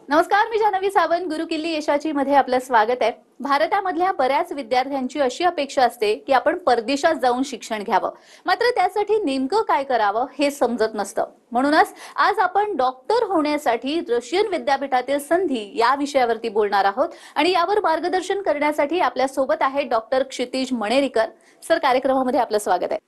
नमस्कार, मी जान्हवी सावंत. गुरुकिल्ली यशाची मध्ये आपलं स्वागत आहे. भारतामधल्या बऱ्याच विद्यार्थ्यांची अशी अपेक्षा असते की आपण परदेशात जाऊन शिक्षण घ्यावं, मात्र त्यासाठी नेमकं काय करावं हे समजत नसतं. म्हणूनच आज आपण डॉक्टर होण्यासाठी रशियन विद्यापीठातील संधी या विषयावरती बोलणार आहोत आणि यावर मार्गदर्शन करण्यासाठी आपल्या सोबत आहे डॉक्टर क्षितिज मणेरीकर. सर, कार्यक्रमामध्ये आपलं स्वागत आहे.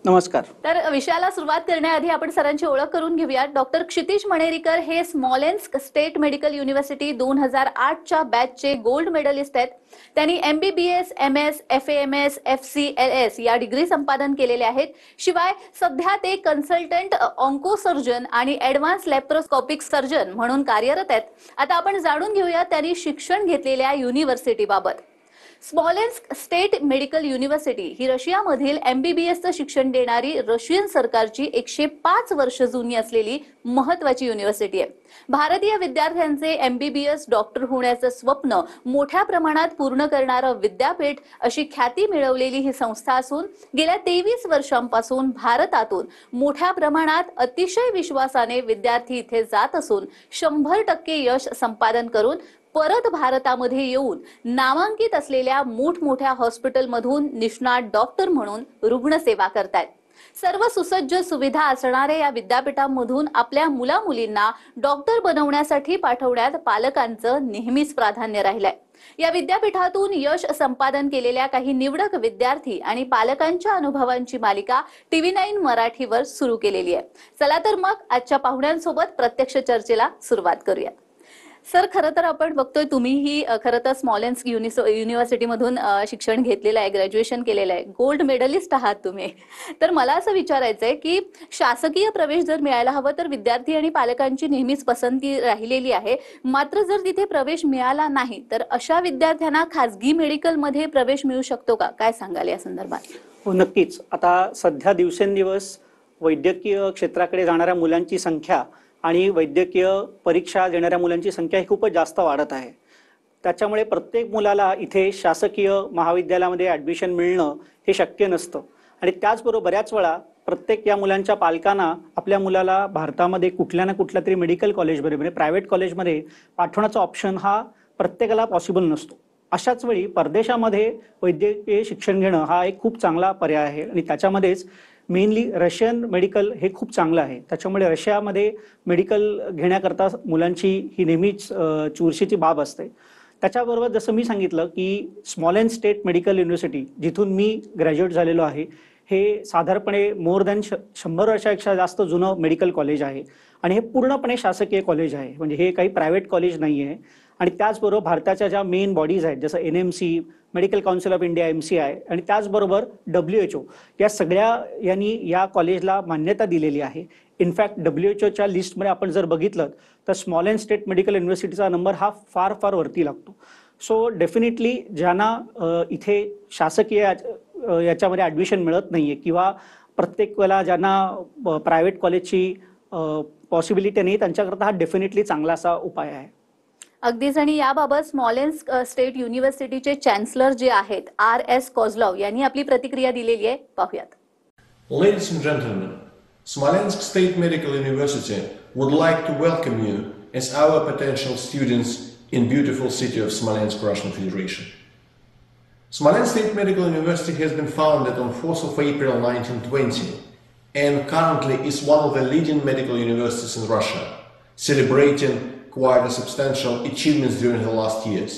नमस्कार. तर विषयाला सुरुवात करण्याआधी आपण सरांची ओळख करून घेऊया. डॉक्टर क्षितिज मणेरीकर हे स्मॉलेन्स्क स्टेट मेडिकल युनिव्हर्सिटी 2008च्या बॅचचे गोल्ड मेडलिस्ट आहेत. त्यांनी MBBS, MS, FAMS, FCLS या डिग्री संपादन केलेले आहेत. शिवाय सध्या ते कन्सल्टंट ऑन्कोसर्जन आणि ॲडव्हान्स लॅप्रोस्कोपिक सर्जन म्हणून कार्यरत आहेत. आता आपण जाणून घेऊया त्यांनी शिक्षण घेतलेल्या युनिव्हर्सिटीबाबत. स्मॉलेन्स्क स्टेट मेडिकल युनिव्हर्सिटी ही रशियामधील MBBSचं शिक्षण देणारी रशियन सरकारची 105 वर्ष जुनी असलेली महत्वाची युनिव्हर्सिटी आहे. भारतीय विद्यार्थ्यांचे MBBS डॉक्टर होण्याचं स्वप्न मोठ्या प्रमाणात पूर्ण करणारं विद्यापीठ अशी ख्याती मिळवलेली ही संस्था असून गेल्या 23 वर्षांपासून भारतातून मोठ्या प्रमाणात अतिशय विश्वासाने विद्यार्थी इथे जात असून 100% यश संपादन करून परत भारतामध्ये येऊन नामांकित असलेल्या मोठमोठ्या हॉस्पिटलमधून निष्णात डॉक्टर म्हणून रुग्णसेवा करतायत. सर्व सुसज्ज सुविधा असणाऱ्या या विद्यापीठांमधून आपल्या मुलामुलींना डॉक्टर बनवण्यासाठी पाठवण्यात पालकांचं नेहमीच प्राधान्य राहिलंय. या विद्यापीठातून यश संपादन केलेल्या काही निवडक विद्यार्थी आणि पालकांच्या अनुभवांची मालिका TV9 मराठीवर सुरू केलेली आहे. चला तर मग आजच्या पाहुण्यांसोबत प्रत्यक्ष चर्चेला सुरुवात करूया. सर, खरं तर आपण बघतोय तुम्हीही खरं तर स्मॉलेन्स्क युनिव्हर्सिटीमधून शिक्षण घेतलेलं आहे, ग्रॅज्युएशन केलेलं आहे, गोल्ड मेडलिस्ट आहात तुम्ही. तर मला असं विचारायचंय की शासकीय प्रवेश जर मिळायला हवं तर विद्यार्थी आणि पालकांची नेहमीच पसंती राहिलेली आहे, मात्र जर तिथे प्रवेश मिळाला नाही तर अशा विद्यार्थ्यांना खासगी मेडिकलमध्ये प्रवेश मिळू शकतो का? काय सांगाल या संदर्भात? हो, नक्कीच. आता सध्या दिवसेंदिवस वैद्यकीय क्षेत्राकडे जाणाऱ्या मुलांची संख्या आणि वैद्यकीय परीक्षा देणाऱ्या मुलांची संख्या ही खूपच जास्त वाढत आहे. त्याच्यामुळे प्रत्येक मुलाला इथे शासकीय महाविद्यालयामध्ये ॲडमिशन मिळणं हे शक्य नसतं आणि त्याचबरोबर बऱ्याच वेळा प्रत्येक या मुलांच्या पालकांना आपल्या मुलाला भारतामध्ये कुठल्या ना कुठल्या तरी मेडिकल कॉलेजमध्ये म्हणजे प्रायव्हेट कॉलेजमध्ये पाठवण्याचा ऑप्शन हा प्रत्येकाला पॉसिबल नसतो. अशाच वेळी परदेशामध्ये वैद्यकीय शिक्षण घेणं हा एक खूप चांगला पर्याय आहे आणि त्याच्यामध्येच मेनली रशियन मेडिकल हे खूप चांगलं आहे. त्याच्यामुळे रशियामध्ये मेडिकल घेण्याकरता मुलांची ही नेहमीच चुरशीची बाब असते. त्याच्याबरोबर जसं मी सांगितलं की स्मॉलेन्स्क स्टेट मेडिकल युनिव्हर्सिटी जिथून मी ग्रॅज्युएट झालेलो आहे, हे साधारणपणे मोर दॅन 100 वर्षापेक्षा जास्त जुनं मेडिकल कॉलेज आहे आणि हे पूर्णपणे शासकीय कॉलेज आहे. म्हणजे हे काही प्रायव्हेट कॉलेज नाही आहे. आणि त्याचबरोबर भारताच्या ज्या मेन बॉडीज आहेत जसं NMC, medical council of India MCI आणि त्याचबरोबर WHO या सगळ्या यांनी या कॉलेजला मान्यता दिलेली आहे. इनफॅक्ट WHOच्या लिस्टमध्ये आपण जर बघितलं तर स्मॉलेन्स्क स्टेट मेडिकल युनिव्हर्सिटीचा नंबर हा फार फार वरती लागतो. सो डेफिनेटली ज्यांना इथे शासकीय याच्यामध्ये ॲडमिशन मिळत नाहीये किंवा प्रत्येक वेळेला ज्यांना प्रायव्हेट कॉलेजची पॉसिबिलिटी नाही, त्यांच्याकरता हा डेफिनेटली चांगला असा उपाय आहे. अगदीच. आणि याबाबत स्मॉलेन्स्क स्टेट युनिव्हर्सिटीचे चॅन्सलर जे आहेत RS कोझलॉव यांनी आपली प्रतिक्रिया दिलेली आहे, पाहूयात. Ladies and gentlemen, Smolensk State Medical University would like to welcome you as our potential students in beautiful city of Smolensk, Russian Federation. Smolensk State Medical University has been founded on 4th of April 1920 and currently is one of the leading medical universities in Russia, celebrating quite a substantial achievements during the last years.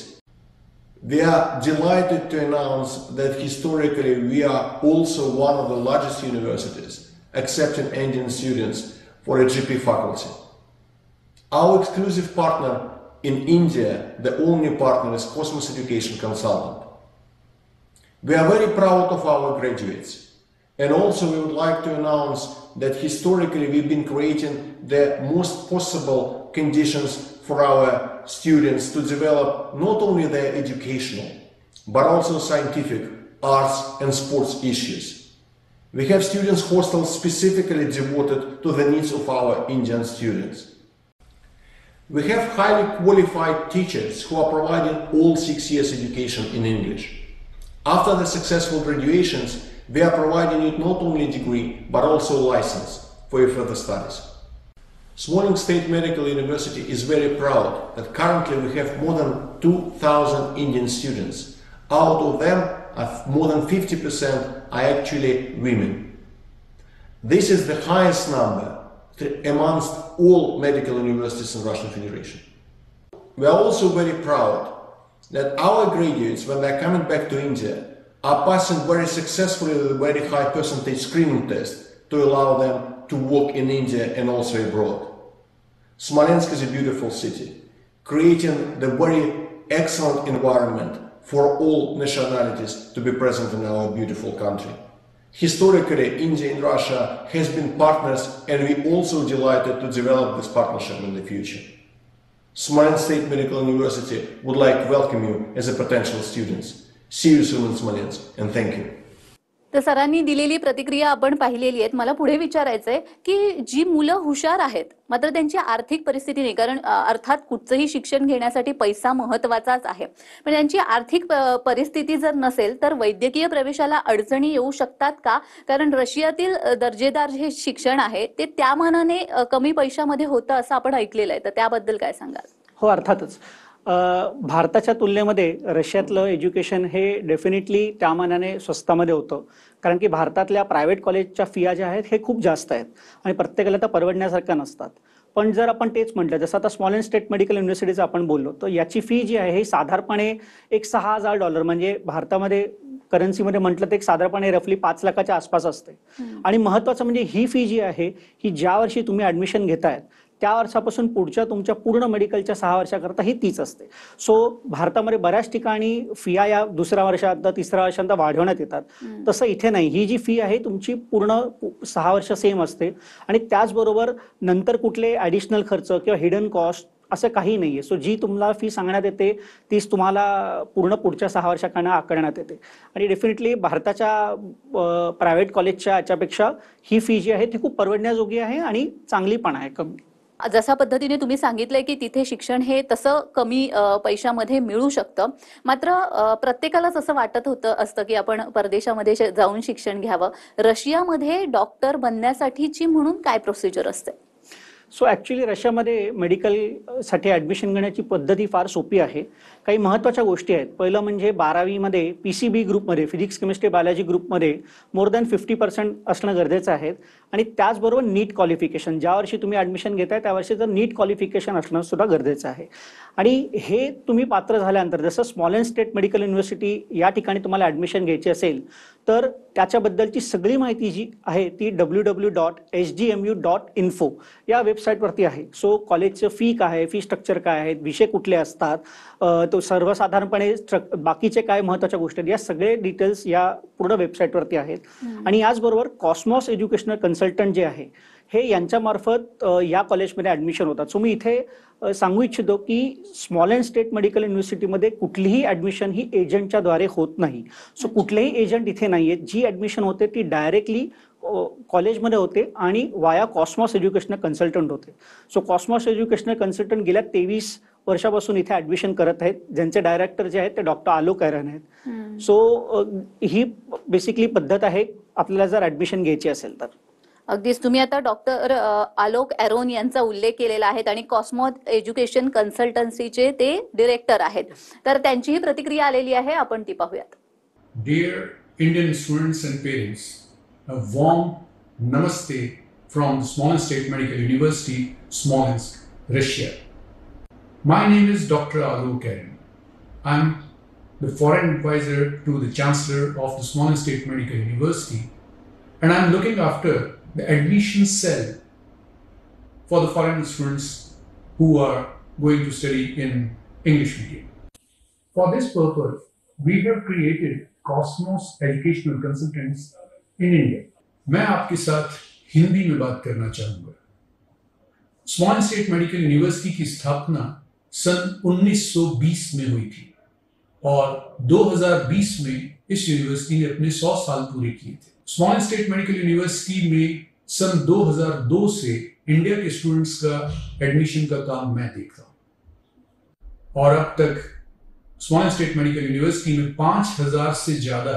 We are delighted to announce that historically we are also one of the largest universities accepting Indian students for a GP faculty. Our exclusive partner in India, the only partner, is Cosmos Education Consultant. We are very proud of our graduates, and also we would like to announce that historically we've been creating the most possible conditions for our students to develop not only their educational but also scientific, arts and sports issues. We have students hostels specifically devoted to the needs of our Indian students. We have highly qualified teachers who are providing all 6 years education in English. After the successful graduations, we are providing you not only a degree but also a license for your further studies. Smolensk State Medical University is very proud that currently we have more than 2,000 Indian students. Out of them, more than 50% are actually women. This is the highest number amongst all medical universities in Russian Federation. We are also very proud that our graduates, when they are coming back to India, are passing very successfully the very high percentage screening test to allow them to work in India and also abroad. Smolensk is a beautiful city, creating the very excellent environment for all nationalities to be present in our beautiful country. Historically, India and Russia has been partners, and we also delighted to develop this partnership in the future. Smolensk State Medical University would like to welcome you as a potential students. See you soon in Smolensk, and thank you. तर सरांनी दिलेली प्रतिक्रिया आपण पाहिलेली आहेत. मला पुढे विचारायचंय की जी मुलं हुशार आहेत मात्र त्यांची आर्थिक परिस्थिती नाही, कारण अर्थात कुठचंही शिक्षण घेण्यासाठी पैसा महत्वाचाच आहे, पण त्यांची आर्थिक परिस्थिती जर नसेल तर वैद्यकीय प्रवेशाला अडचणी येऊ शकतात का? कारण रशियातील दर्जेदार जे शिक्षण आहे ते त्या मानाने कमी पैशामध्ये होतं असं आपण ऐकलेलं आहे, तर त्याबद्दल काय सांगाल? हो, अर्थातच भारताच्या तुलनेमध्ये रशियातलं एज्युकेशन हे डेफिनेटली त्या मानाने स्वस्तामध्ये होतं, कारण की भारतातल्या प्रायव्हेट कॉलेजच्या फिया ज्या आहेत हे खूप जास्त आहेत आणि प्रत्येकाला त्या परवडण्यासारख्या नसतात. पण जर आपण तेच म्हटलं, जसं आता स्मॉलेंस्क स्टेट मेडिकल युनिव्हर्सिटीचं आपण बोललो, तर याची फी जी आहे ही साधारणपणे एक $6,000 म्हणजे भारतामध्ये करन्सीमध्ये म्हटलं तर एक साधारणपणे रफली 5 लाखाच्या आसपास असते. आणि महत्वाचं म्हणजे ही फी जी आहे ही ज्या वर्षी तुम्ही ऍडमिशन घेतायत त्या वर्षापासून पुढच्या तुमच्या पूर्ण मेडिकलच्या 6 वर्षाकरता ही तीच असते. सो भारतामध्ये बऱ्याच ठिकाणी फिया या दुसऱ्या वर्षात तिसऱ्या वर्षांत वाढवण्यात येतात, तसं इथे नाही. ही जी फी आहे तुमची पूर्ण 6 वर्ष सेम असते आणि त्याचबरोबर नंतर कुठले ॲडिशनल खर्च किंवा हिडन कॉस्ट असं काही नाहीये. सो जी तुम्हाला फी सांगण्यात येते तीच तुम्हाला पूर्ण पुढच्या 6 वर्षांना आकारण्यात येते. आणि डेफिनेटली भारताच्या प्रायव्हेट कॉलेजच्या याच्यापेक्षा ही फी जी आहे ती खूप परवडण्याजोगी आहे आणि चांगली पण आहे. कमी जसा पद्धतीने तुम्ही सांगितलंय की तिथे शिक्षण हे तसं कमी पैशामध्ये मिळू शकतं, मात्र प्रत्येकालाच असं वाटत असतं की आपण परदेशामध्ये जाऊन शिक्षण घ्यावं. रशियामध्ये डॉक्टर बनण्यासाठीची म्हणून काय प्रोसिजर असते? सो ॲक्च्युली रशियामध्ये मेडिकलसाठी ॲडमिशन घेण्याची पद्धती फार सोपी आहे. काही महत्त्वाच्या गोष्टी आहेत. पहिलं म्हणजे 12वीमध्ये PCB ग्रुपमध्ये, फिजिक्स केमिस्ट्री बायोलॉजी ग्रुपमध्ये मोर दॅन 50% असणं गरजेचं आहे. आणि त्याचबरोबर नीट क्वालिफिकेशन, ज्या वर्षी तुम्ही ॲडमिशन घेताय त्या वर्षी जर नीट क्वालिफिकेशन असणं सुद्धा गरजेचं आहे. आणि हे तुम्ही पात्र झाल्यानंतर, जसं स्मॉलेंस्क स्टेट मेडिकल युनिव्हर्सिटी या ठिकाणी तुम्हाला ॲडमिशन घ्यायची असेल तर त्याच्याबद्दलची सगळी माहिती जी आहे ती www.sgmu.info या वेबसाईटवरती आहे. सो कॉलेजचं फी काय आहे, फी स्ट्रक्चर काय आहे, विषय कुठले असतात, तो सर्वसाधारणपणे बाकीचे काय महत्त्वाच्या गोष्टी आहेत, या सगळे डिटेल्स या पूर्ण वेबसाईटवरती आहेत. आणि याचबरोबर कॉस्मॉस एज्युकेशनल कन्सल्टंट जे आहे हे यांच्यामार्फत या कॉलेजमध्ये ॲडमिशन होतात. सो मी इथे सांगू इच्छितो की स्मॉलेंस्क स्टेट मेडिकल युनिव्हर्सिटीमध्ये कुठलीही ॲडमिशन ही एजंटच्या द्वारे होत नाही. सो कुठलेही एजंट इथे नाही आहेत. जी ॲडमिशन होते ती डायरेक्टली कॉलेजमध्ये होते आणि वाया कॉस्मॉस एज्युकेशनल कन्सल्टंट होते. सो कॉस्मॉस एज्युकेशनल कन्सल्टंट गेल्या 23 वर्षापासून इथे ॲडमिशन करत आहेत. ज्यांचे डायरेक्टर जे आहेत ते डॉक्टर आलोक एरन आहेत. सो ही बेसिकली पद्धत आहे आपल्याला जर ॲडमिशन घ्यायची असेल तर. अगदीच तुम्ही आता डॉक्टर आलोक एरोन यांचा उल्लेख केलेला आहे आणि कॉस्मॉस एज्युकेशन कन्सल्टन्सीचे ते डिरेक्टर आहेत, तर त्यांचीही प्रतिक्रिया आलेली आहे, आपण ती पाहूयात. Dear Indian students and parents, a warm namaste from the Smolensk State Medical University, Smolensk, Russia. My name is Dr. Alok Eron. I'm the foreign advisor to the Chancellor of the Smolensk State Medical University, and I'm looking after the admission cell for the foreign students who are going to study in English medium. For this purpose, we have created Cosmos Educational Consultants in India. मैं आपके साथ हिंदी में बात करना चाहूंगा. स्मॉलेंस्क state medical university की स्थापना सन 1920 में हुई थी और 2020 में इस यूनिवर्सिटी ने अपने 100 साल पूरे किए थे. स्मॉलेंस्क स्टेट मेडिकल यूनिवर्सिटी में सन 2002 से इंडिया के स्टूडेंट्स का एडमिशन का काम मैं देखता हूं और अब तक स्मॉलेंस्क स्टेट मेडिकल यूनिवर्सिटी में 5000 से ज्यादा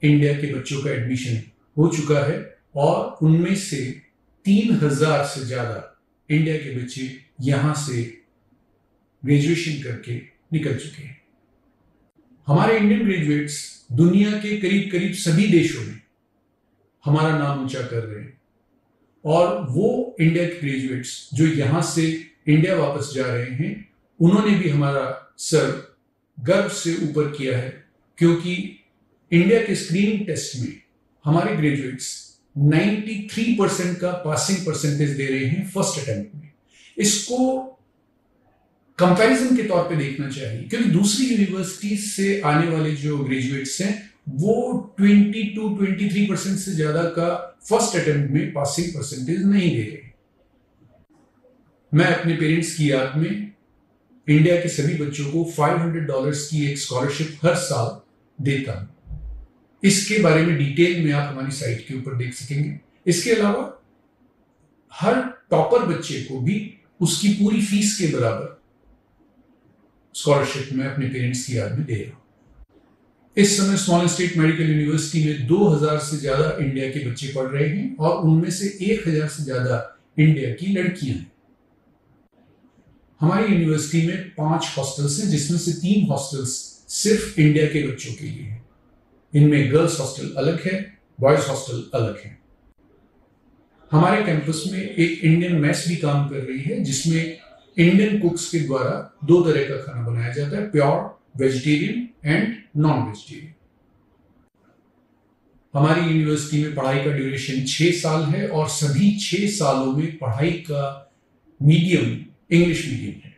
इंडिया के बच्चों का एडमिशन हो चुका है और उनमें से 3000 से ज्यादा इंडिया के बच्चे यहां से ग्रेजुएशन करके निकल चुके हैं। हमारे इंडियन ग्रेजुएट्स दुनिया के करीब करीब सभी देशों में हमारा नाम ऊंचा कर रहे हैं, और वो इंडिया के ग्रेजुएट्स जो यहां से इंडिया वापस जा रहे हैं, उन्होंने भी हमारा सर गर्व से ऊपर किया है, क्योंकि इंडिया के स्क्रीनिंग टेस्ट में हमारे ग्रेजुएट्स 93% का पासिंग परसेंटेज दे रहे हैं फर्स्ट अटेम्प्ट में। इसको कंपैरिजन के तौर पे देखना चाहिए, क्योंकि दूसरी यूनिवर्सिटी से आने वाले जो ग्रेजुएट्स हैं वो 22-23% से ज्यादा का फर्स्ट अटेम्प्ट में पासिंग परसेंटेज नहीं दे रहे। मैं अपने पेरेंट्स की याद में इंडिया के सभी बच्चों को $500 की एक स्कॉलरशिप हर साल देता हूं। इसके बारे में डिटेल में आप हमारी साइट के ऊपर देख सकेंगे। इसके अलावा हर टॉपर बच्चे को भी उसकी पूरी फीस के बराबर स्कॉलरशिप मैं अपने पेरेंट्स की याद में दे रहा हूं। इस समय स्मॉलेंस स्टेट मेडिकल यूनिवर्सिटी में 2000 से ज्यादा इंडिया के बच्चे पढ़ रहे हैं, और उनमें से 1000 से ज्यादा इंडिया की लड़कियां हैं। हमारी यूनिवर्सिटी में 5 हॉस्टल्स हैं, जिसमें से 3 हॉस्टल्स सिर्फ इंडिया के बच्चों के लिए हैं। इनमें गर्ल्स हॉस्टल अलग है, बॉयज हॉस्टल अलग है। हमारे कैंपस में एक इंडियन मेस भी काम कर रही है, जिसमें इंडियन कुक्स के द्वारा 2 तरह का खाना बनाया जाता है, pure vegetarian end non vegetarian. हमारी यूनिवर्सिटी में पढ़ाई का ड्यूरेशन 6 साल है, और सभी 6 सालों में पढ़ाई का मीडियम इंग्लिश मीडियम है।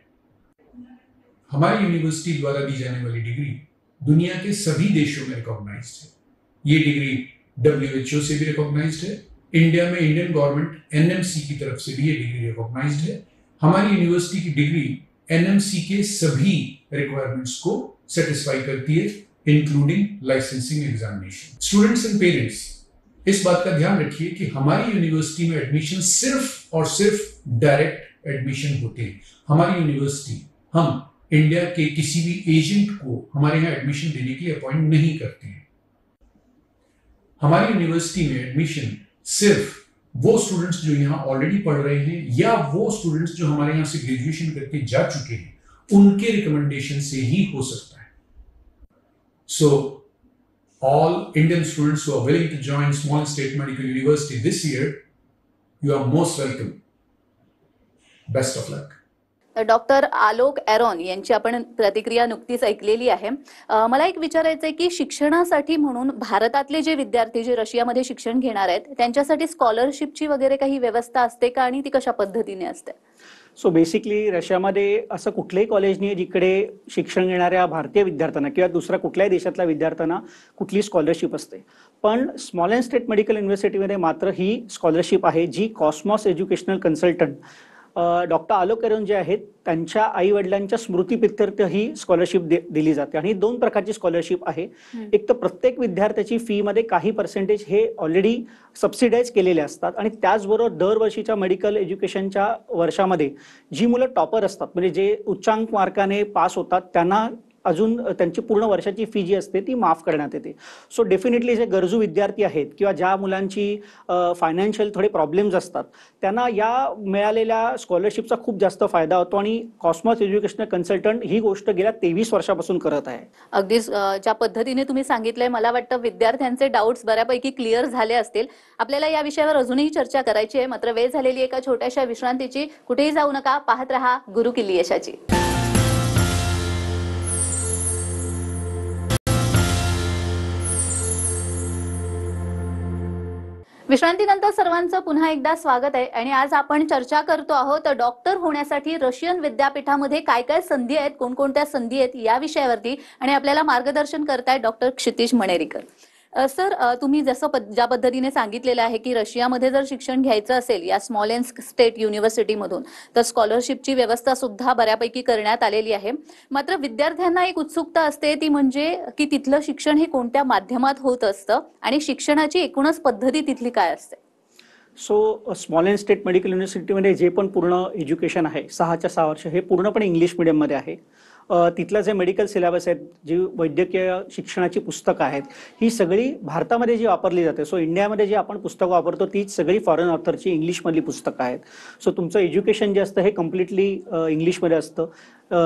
हमारी यूनिवर्सिटी द्वारा दी जाने वाली डिग्री दुनिया के सभी देशों में रिकॉग्नाइज्ड है। ये डिग्री WHO से भी रिकॉग्नाइज्ड है। इंडिया में इंडियन गवर्नमेंट NMC की तरफ से भी ये डिग्री रिकॉग्नाइज्ड है। हमारी यूनिवर्सिटी की डिग्री NMC के सभी रिक्वायरमेंट्स को सेटिस्फाई करती है, including licensing examination. Students and parents, इस बात का ध्यान रखिए कि हमारी यूनिवर्सिटी में एडमिशन सिर्फ और सिर्फ डायरेक्ट एडमिशन होते हैं। हमारी यूनिवर्सिटी हम इंडिया के किसी भी एजेंट को हमारे यहाँ एडमिशन देने के लिए अपॉइंट नहीं करते हैं। हमारी यूनिवर्सिटी में एडमिशन सिर्फ वो स्टूडेंट्स जो यहाँ ऑलरेडी पढ़ रहे हैं, या वो स्टूडेंट्स जो हमारे यहाँ से ग्रेजुएशन करके जा चुके हैं, उनके रिकमेंडेशन से ही हो सकता है। So all Indian students who are willing to join Smolensk state medical university this year, you are most welcome. Best of luck. Doctor Alok Aaron यांची आपण प्रतिक्रिया नुकतीच ऐकलेली आहे। मला एक विचारायचं आहे की शिक्षणासाठी म्हणून भारतातले जे विद्यार्थी जे रशियामध्ये शिक्षण घेणार आहेत, त्यांच्यासाठी स्कॉलरशिपची वगैरे काही व्यवस्था असते का, आणि ती कशा पद्धतीने असते? सो बेसिकली रशियामध्ये असं कुठलंही कॉलेज नाही जिकडे शिक्षण घेणाऱ्या भारतीय विद्यार्थ्यांना किंवा दुसऱ्या कुठल्याही देशातल्या विद्यार्थ्यांना कुठली स्कॉलरशिप असते। पण स्मॉलेंस स्टेट मेडिकल युनिव्हर्सिटीमध्ये मात्र ही स्कॉलरशिप आहे, जी Cosmos educational consultant doctor Alok Aaron जे आहेत त्यांच्या आई वडिलांच्या स्मृतीप्रित्यर्थ ही स्कॉलरशिप दिली जाते। आणि 2 प्रकारची स्कॉलरशिप आहे। एक तर प्रत्येक विद्यार्थ्याची फी मध्ये काही पर्सेंटेज हे ऑलरेडी सबसिडाइज केलेले असतात, आणि त्याचबरोबर दरवर्षीच्या मेडिकल एज्युकेशनच्या वर्षामध्ये जी मुलं टॉपर असतात, म्हणजे जे उच्चांक मार्काने पास होतात, त्यांना अजून त्यांची पूर्ण वर्षाची फी जी असते ती माफ करण्यात येते। सो डेफिनेटली जे गरजू विद्यार्थी आहेत किंवा ज्या मुलांची फायनान्शियल थोडे प्रॉब्लेम्स असतात, त्यांना या मिळालेल्या स्कॉलरशिपचा खूप जास्त फायदा होतो, आणि कॉस्मॉस एज्युकेशनल कन्सल्टंट ही गोष्ट गेल्या 23 वर्षापासून करत आहे। अगदीच ज्या पद्धतीने तुम्ही सांगितलंय, मला वाटतं विद्यार्थ्यांचे डाऊट्स बऱ्यापैकी क्लिअर झाले असतील। आपल्याला या विषयावर अजूनही चर्चा करायची आहे, मात्र वेळ झालेली एका छोट्याशा विश्रांतीची। कुठेही जाऊ नका, पाहत रहा गुरु किल्ली यशाची। विश्रांतीनंतर सर्वांचं पुन्हा एकदा स्वागत आहे, आणि आज आपण चर्चा करतो आहोत डॉक्टर होण्यासाठी रशियन विद्यापीठामध्ये काय काय संधी आहेत, कोणकोणत्या संधी आहेत या विषयावरती, आणि आपल्याला मार्गदर्शन करतायत डॉक्टर क्षितिज मणेरीकर। सर, तुम्ही जसं ज्या पद्धतीने सांगितलेलं आहे की रशियामध्ये जर शिक्षण घ्यायचं असेल या स्मॉलेंस स्टेट युनिव्हर्सिटीमधून, तर स्कॉलरशिपची व्यवस्था सुद्धा बऱ्यापैकी करण्यात आलेली आहे। मात्र विद्यार्थ्यांना एक उत्सुकता असते, ती म्हणजे की तिथलं शिक्षण हे कोणत्या माध्यमात होत असतं, आणि शिक्षणाची एकूणच पद्धती तिथली काय असते? सो स्मॉलेंस स्टेट मेडिकल युनिव्हर्सिटीमध्ये जे पण पूर्ण एज्युकेशन आहे 6च्या 6 वर्ष हे पूर्णपणे इंग्लिश मीडियममध्ये आहे। तिथलं जे मेडिकल सिलेबस आहेत, जी वैद्यकीय शिक्षणाची पुस्तकं आहेत, ही सगळी भारतामध्ये जी वापरली जाते. सो इंडियामध्ये जी आपण पुस्तकं वापरतो तीच सगळी फॉरेन ऑथरची इंग्लिशमधली पुस्तकं आहेत. सो तुमचं एज्युकेशन जे असतं हे कम्प्लिटली इंग्लिशमध्ये असतं.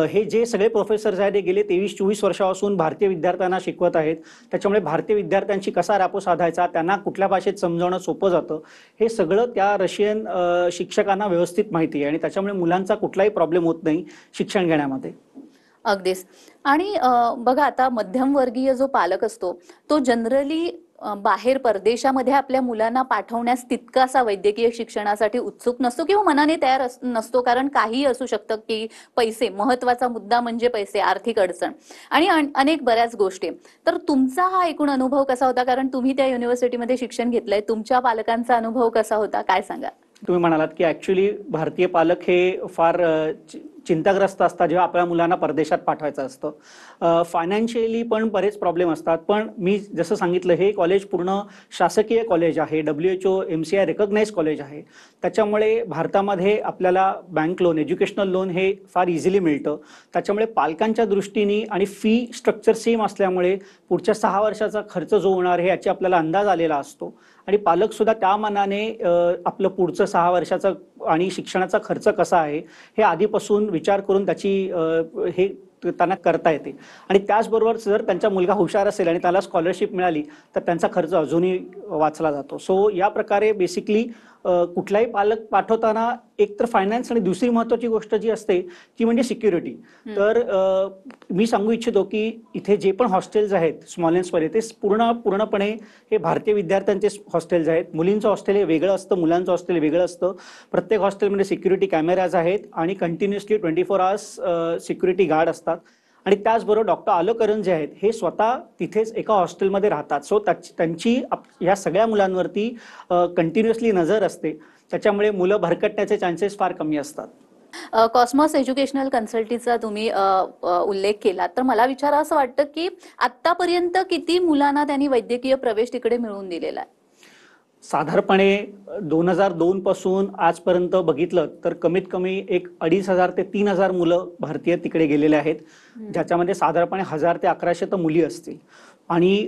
हे जे सगळे प्रोफेसर्स आहेत ते गेले 23-24 वर्षापासून भारतीय विद्यार्थ्यांना शिकवत आहेत. त्याच्यामुळे भारतीय विद्यार्थ्यांशी कसा रापो साधायचा, त्यांना कुठल्या भाषेत समजावणं सोपं जातं, हे सगळं त्या रशियन शिक्षकांना व्यवस्थित माहिती आहे आणि त्याच्यामुळे मुलांचा कुठलाही प्रॉब्लेम होत नाही शिक्षण घेण्यामध्ये. अगदीच. आणि बघा आता मध्यमवर्गीय जो पालक असतो तो जनरली बाहेर परदेशामध्ये आपल्या मुलांना पाठवण्यास तितकासा वैद्यकीय शिक्षणासाठी उत्सुक नसतो किंवा मनाने तयार नसतो, कारण काही असू शकतं की पैसे, महत्वाचा मुद्दा म्हणजे पैसे, आर्थिक अडचण आणि अनेक बऱ्याच गोष्टी. तर तुमचा हा एकूण अनुभव कसा होता, कारण तुम्ही त्या युनिव्हर्सिटीमध्ये शिक्षण घेतलंय, तुमच्या पालकांचा अनुभव कसा होता, काय सांगा? तुम्ही म्हणालात की ऍक्च्युली भारतीय पालक हे फार चिंताग्रस्त असतात जेव्हा आपल्या मुलांना परदेशात पाठवायचं असतं. फायनान्शियली पण बरेच प्रॉब्लेम असतात. पण मी जसं सांगितलं, हे कॉलेज पूर्ण शासकीय कॉलेज आहे, WHO MCI रेकग्नाइज कॉलेज आहे. त्याच्यामुळे भारतामध्ये आपल्याला बँक लोन, एज्युकेशनल लोन हे फार इझिली मिळतं. त्याच्यामुळे पालकांच्या दृष्टीने आणि फी स्ट्रक्चर सेम असल्यामुळे पुढच्या 6 वर्षाचा खर्च जो होणार आहे याची आपल्याला अंदाज आलेला असतो आणि पालक सुद्धा त्या मानाने आपलं पुढचं 6 वर्षाचा आणि शिक्षणाचा खर्च कसा आहे हे आधीपासून विचार करून त्याची हे त्यांना करता येते. आणि त्याचबरोबर जर त्यांचा मुलगा हुशार असेल आणि त्याला स्कॉलरशिप मिळाली तर त्यांचा खर्च अजूनही वाचला जातो. सो या प्रकारे बेसिकली कुठलाही पालक पाठवताना एकतर फायनान्स आणि दुसरी महत्वाची गोष्ट जी असते ती म्हणजे सिक्युरिटी. तर मी सांगू इच्छितो की इथे जे पण हॉस्टेल्स आहेत स्मॉलेन्समध्ये ते पूर्णपणे हे भारतीय विद्यार्थ्यांचे हॉस्टेल्स आहेत. मुलींचं हॉस्टेल हे वेगळं असतं, मुलांचं हॉस्टेल वेगळं असतं. प्रत्येक हॉस्टेलमध्ये सिक्युरिटी कॅमेराज आहेत आणि कंटिन्युअसली 24 आवर्स सिक्युरिटी गार्ड असतात. आणि त्याचबरोबर डॉक्टर आलोकरन जे आहेत हे स्वतः तिथेच एका हॉस्टेलमध्ये राहतात. सो त्यांची या सगळ्या मुलांवरती कंटिन्युअसली नजर असते. त्याच्यामुळे मुलं भरकटण्याचे चान्सेस फार कमी असतात. कॉस्मॉस एज्युकेशनल कन्सल्टीचा तुम्ही उल्लेख केला, तर मला विचारा असं वाटतं की आतापर्यंत किती मुलांना त्यांनी वैद्यकीय प्रवेश तिकडे मिळवून दिलेला आहे? साधारणपणे 2002 पासून आजपर्यंत बघितलं तर कमीत कमी एक 2500 ते 3000 मुलं भारतीय तिकडे गेलेले आहेत, ज्याच्यामध्ये साधारणपणे 1000 ते 1100 तर मुली असतील. आणि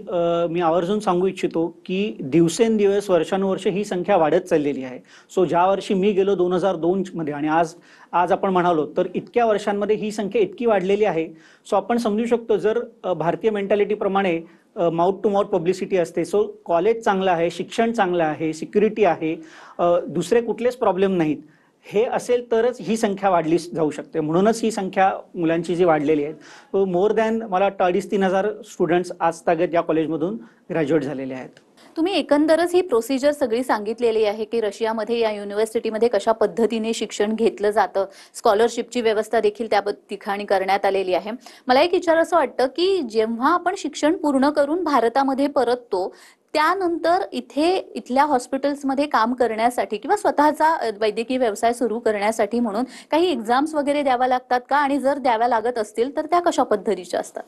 मी आवर्जून सांगू इच्छितो की दिवसेंदिवस वर्षानुवर्ष ही संख्या वाढत चाललेली आहे. सो ज्या वर्षी मी गेलो 2002 मध्ये आणि आज आपण म्हणालो तर इतक्या वर्षांमध्ये ही संख्या इतकी वाढलेली आहे. सो आपण समजू शकतो जर भारतीय मेंटॅलिटी प्रमाणे माउथ टू माउथ पब्लिसिटी असते. सो कॉलेज चांगलं आहे, शिक्षण चांगलं आहे, सिक्युरिटी आहे, दुसरे कुठलेच प्रॉब्लेम नाहीत, हे असेल तरच ही संख्या वाढली जाऊ शकते. म्हणूनच ही संख्या मुलांची जी वाढलेली आहे, मोर दॅन मला वाटतं 2500-3000 स्टुडंट्स आज तागत या कॉलेजमधून ग्रॅज्युएट झालेले आहेत. तुम्ही एकंदरच ही प्रोसिजर सगळी सांगितलेली आहे की रशियामध्ये या युनिव्हर्सिटीमध्ये कशा पद्धतीने शिक्षण घेतलं जातं, स्कॉलरशिपची व्यवस्था देखील त्या ठिकाणी करण्यात आलेली आहे. मला एक विचारायचं वाटतं की जेव्हा आपण शिक्षण पूर्ण करून भारतामध्ये परततो त्यानंतर इथल्या हॉस्पिटल्समध्ये काम करण्यासाठी किंवा स्वतःचा वैद्यकीय व्यवसाय सुरू करण्यासाठी म्हणून काही एक्झाम्स वगैरे द्याव्या लागतात का, आणि जर द्याव्या लागत असतील तर त्या कशा पद्धतीच्या असतात?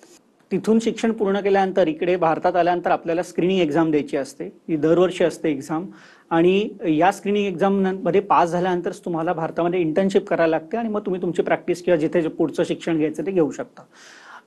तिथून शिक्षण पूर्ण केल्यानंतर इकडे भारतात आल्यानंतर आपल्याला स्क्रीनिंग एक्झाम द्यायची असते. ही दरवर्षी असते एक्झाम. आणि या स्क्रीनिंग एक्झाममध्ये पास झाल्यानंतर तुम्हाला भारतामध्ये इंटर्नशिप करायला लागते आणि मग तुम्ही तुमची प्रॅक्टिस किंवा जिथे पुढचं शिक्षण घ्यायचं ते घेऊ शकता.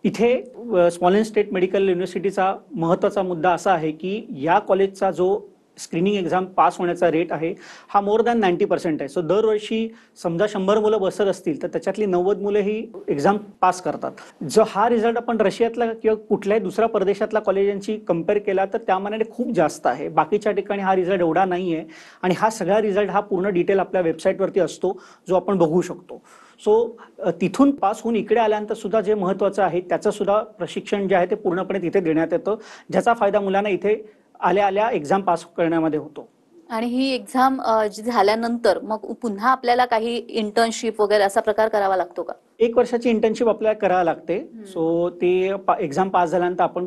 इथे स्मॉलेन्स स्टेट मेडिकल युनिव्हर्सिटीचा महत्त्वाचा मुद्दा असा आहे की या कॉलेजचा जो स्क्रीनिंग एक्झाम पास होण्याचा रेट आहे हा मोर दॅन 90% आहे. सो दरवर्षी समजा 100 मुलं बसत असतील तर त्याच्यातली 90 मुलं ही एक्झाम पास करतात. जो हा रिझल्ट आपण रशियातला किंवा कुठल्याही दुसऱ्या परदेशातल्या कॉलेजांची कम्पेअर केला तर त्यामानाने खूप जास्त आहे. बाकीच्या ठिकाणी हा रिझल्ट एवढा नाही आहे. आणि हा सगळा रिझल्ट हा पूर्ण डिटेल आपल्या वेबसाईटवरती असतो जो आपण बघू शकतो. सो तिथून पास होऊन इकडे आल्यानंतर सुद्धा जे महत्त्वाचं आहे त्याचं सुद्धा प्रशिक्षण जे आहे ते पूर्णपणे तिथे देण्यात येतं, ज्याचा फायदा मुलांना इथे आल्या एक्झाम पास करण्यामध्ये होतो. आणि ही एक्झाम झाल्यानंतर मग पुन्हा आपल्याला काही इंटर्नशिप वगैरे असा प्रकार करावा लागतो का? 1 वर्षाची इंटर्नशिप आपल्याला करावी लागते. सो ते एक्झाम पास झाल्यानंतर आपण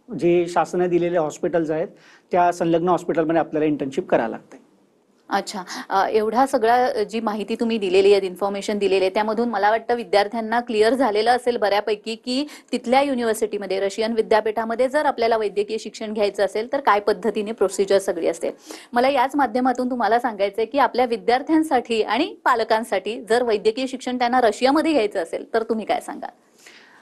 जे शासनाने दिलेले हॉस्पिटल्स आहेत त्या संलग्न हॉस्पिटलमध्ये आपल्याला इंटर्नशिप करावी लागते. अच्छा, एवढा सगळा जी माहिती तुम्ही दिलेली आहे, इन्फॉर्मेशन दिलेली आहे, त्यामधून मला वाटतं विद्यार्थ्यांना क्लिअर झालेलं असेल बऱ्यापैकी की तिथल्या युनिव्हर्सिटीमध्ये, रशियन विद्यापीठामध्ये जर आपल्याला वैद्यकीय शिक्षण घ्यायचं असेल तर काय पद्धतीने प्रोसिजर सगळी असते. मला याच माध्यमातून तुम्हाला सांगायचंय की आपल्या विद्यार्थ्यांसाठी आणि पालकांसाठी जर वैद्यकीय शिक्षण त्यांना रशियामध्ये घ्यायचं असेल तर तुम्ही काय सांगाल?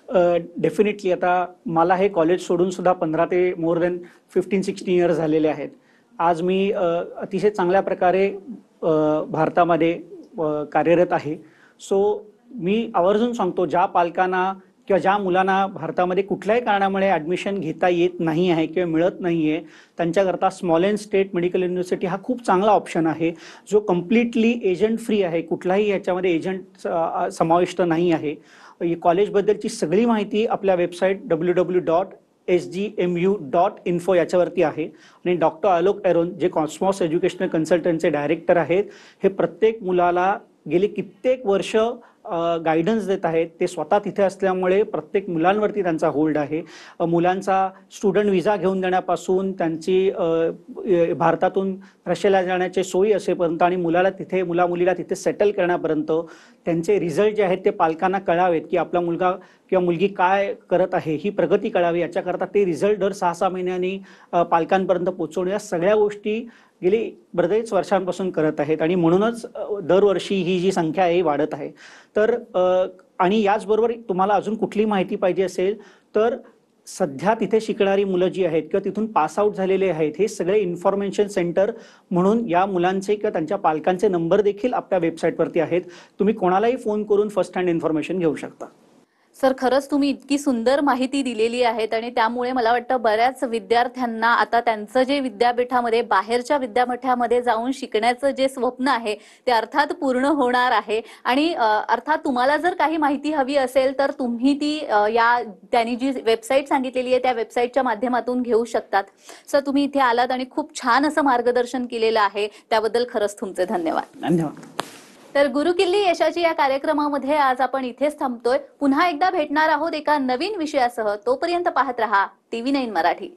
डेफिनेटली आता मला हे कॉलेज सोडून सुद्धा 15 ते मोर दॅन 15-16 इयर्स झालेले आहेत. आज मी अतिशय चांगल्या प्रकारे भारतामध्ये कार्यरत आहे. सो मी आवर्जून सांगतो, ज्या पालकांना किंवा ज्या मुलांना भारतामध्ये कुठल्याही कारणामुळे ॲडमिशन घेता येत नाही आहे किंवा मिळत नाही आहे, त्यांच्याकरता स्मॉलेन्स स्टेट मेडिकल युनिव्हर्सिटी हा खूप चांगला ऑप्शन आहे, जो कम्प्लिटली एजंट फ्री आहे. कुठलाही याच्यामध्ये एजंट समाविष्ट नाही आहे. कॉलेजबद्दलची सगळी माहिती आपल्या वेबसाईट www.sgmu.info याच्यावरती आहे. आणि डॉक्टर आलोक एरोन, जे कॉस्मॉस एज्युकेशनल कन्सल्टंटचे डायरेक्टर आहेत, हे प्रत्येक मुलाला गेली कित्येक वर्ष गायडन्स देत आहेत. ते स्वतः तिथे असल्यामुळे प्रत्येक मुलांवरती त्यांचा होल्ड आहे. मुलांचा स्टुडंट व्हिसा घेऊन देण्यापासून त्यांची भारतातून रशियाला जाण्याची सोयी असेपर्यंत आणि मुला मुलीला तिथे सेटल करण्यापर्यंत त्यांचे रिझल्ट जे आहेत ते पालकांना कळावेत, की आपला मुलगा किंवा मुलगी काय करत आहे, ही प्रगती कळावी, याच्याकरता ते रिझल्ट दर 6-6 महिन्यांनी पालकांपर्यंत पोहोचवणे, या सगळ्या गोष्टी गेली बरेच वर्षांपासून करत आहेत. आणि म्हणूनच दरवर्षी ही जी संख्या आहे वाढत आहे. तर आणि याचबरोबर तुम्हाला अजून कुठली माहिती पाहिजे असेल तर सध्या तिथे शिकणारी मुलं जी आहेत किंवा तिथून पास आउट झालेले आहेत, हे सगळे इन्फॉर्मेशन सेंटर म्हणून या मुलांचे किंवा त्यांच्या पालकांचे नंबर देखील आपल्या वेबसाईटवरती आहेत. तुम्ही कोणालाही फोन करून फर्स्ट हँड इन्फॉर्मेशन घेऊ शकता. सर, खरंच तुम्ही इतकी सुंदर माहिती दिलेली आहेत आणि त्यामुळे मला वाटतं बऱ्याच विद्यार्थ्यांना आता त्यांचं जे विद्यापीठामध्ये बाहेरच्या विद्यापीठामध्ये जाऊन शिकण्याचं जे स्वप्न आहे ते अर्थात पूर्ण होणार आहे. आणि अर्थात तुम्हाला जर काही माहिती हवी असेल तर तुम्ही ती त्यांनी जी वेबसाईट सांगितलेली आहे त्या वेबसाईटच्या माध्यमातून घेऊ शकतात. सर, तुम्ही इथे आलात आणि खूप छान असं मार्गदर्शन केलेलं आहे, त्याबद्दल खरंच तुमचे धन्यवाद. धन्यवाद. तर गुरुकिल्ली यशाची या कार्यक्रमामध्ये आज आपण इथेच थांबतोय. पुन्हा एकदा भेटणार आहोत एका नवीन विषयासह. तोपर्यंत पाहत रहा TV9 मराठी.